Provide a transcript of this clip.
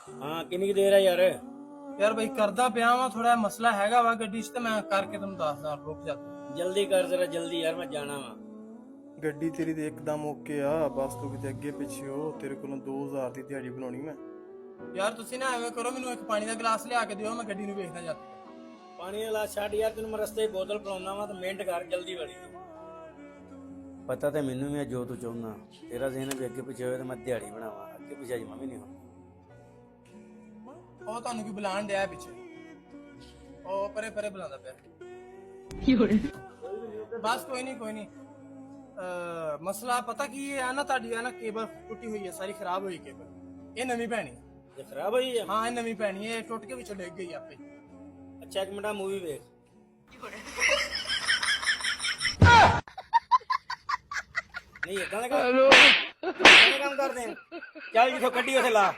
ਹਾਂ ਕਿੰਨੀ ਕੁ ਦੇਰ ਆ ਯਾਰ? ਯਾਰ ਬਈ ਕਰਦਾ ਪਿਆ ਵਾਂ, ਥੋੜਾ ਮਸਲਾ ਹੈਗਾ ਵਾ ਗੱਡੀ 'ਚ ਤੇ ਮੈਂ ਕਰਕੇ ਤੈਨੂੰ ਦੱਸਦਾ, ਰੁਕ ਜਾ। ਜਲਦੀ ਕਰ ਜ਼ਰਾ, ਜਲਦੀ ਯਾਰ, ਮੈਂ ਜਾਣਾ ਵਾ। ਗੱਡੀ ਤੇਰੀ ਤੇ ਇੱਕਦਮ ਓਕੇ ਆ, ਬਸ ਤੂੰ ਕਿਤੇ ਅੱਗੇ ਪਿੱਛੇ ਹੋ। ਤੇਰੇ ਕੋਲੋਂ 2000 ਦੀ ਦਿਹਾੜੀ ਬਣਾਉਣੀ ਮੈਂ। ਯਾਰ ਤੁਸੀਂ ਨਾ ਐਵੇਂ ਕਰੋ, ਮੈਨੂੰ ਇੱਕ ਪਾਣੀ ਦਾ ਗਲਾਸ ਲਿਆ ਕੇ ਦਿਓ, ਮੈਂ ਗੱਡੀ ਨੂੰ ਵੇਖਦਾ ਜਾ। ਪਾਣੀ ਵਾਲਾ ਛੱਡ ਯਾਰ, ਤੈਨੂੰ ਮੈਂ ਰਸਤੇ 'ਚ ਬੋਤਲ ਪਿਲਾਉਣਾ ਵਾ ਤੇ ਮਿੰਟ ਕਰ ਜਲਦੀ ਵਾਲੀ। ਪਤਾ ਤੇ ਮੈਨੂੰ ਵੀ ਆ ਜੋ ਤੂੰ ਚਾਹੁੰਦਾ, ਤੇਰਾ ਜ਼ਿਹਨ ਵੀ ਅੱਗੇ ਪਿੱਛੇ ਹੋਵੇ ਤੇ ਮੈਂ ਦਿਹਾੜੀ ਬਣਾਵਾਂ। ਅੱਗੇ ਪਿੱਛੇ ਜਮਾ ਵੀ ਨਹੀਂ ਹੋ। ਉਹ ਤੁਹਾਨੂੰ ਕੀ ਬੁਲਾਣ ਡਿਆ ਪਿੱਛੇ? ਉਹ ਪਰੇ ਪਰੇ ਬੁਲਾਉਂਦਾ ਪਿਆ। ਬਸ ਕੋਈ ਨਹੀਂ। ਮਸਲਾ ਪਤਾ ਕੀ ਹੈ ਨਾ, ਤੁਹਾਡੀ ਹੈ ਨਾ ਕੇਬਲ ਟੁੱਟੀ ਹੋਈ ਹੈ, ਸਾਰੀ ਖਰਾਬ ਹੋਈ ਕੇਬਲ। ਇਹ ਨਵੀਂ ਪੈਣੀ ਜੇ ਖਰਾਬ ਹੋਈ ਆ? ਹਾਂ ਇਹ ਨਵੀਂ ਪੈਣੀ ਹੈ, ਟੁੱਟ ਕੇ ਵਿੱਚੋਂ ਡਿੱਗ ਗਈ ਆਪੇ। ਅੱਛਾ ਇੱਕ ਮਿੰਟ ਮੂਵੀ ਵੇਖ। ਨਹੀਂ ਇਦਾਂ ਦਾ ਕੰਮ ਕਰਦੇ ਆ। ਚੱਲ ਜਿੱਥੋਂ ਕੱਢੀ ਉੱਥੇ ਲਾ।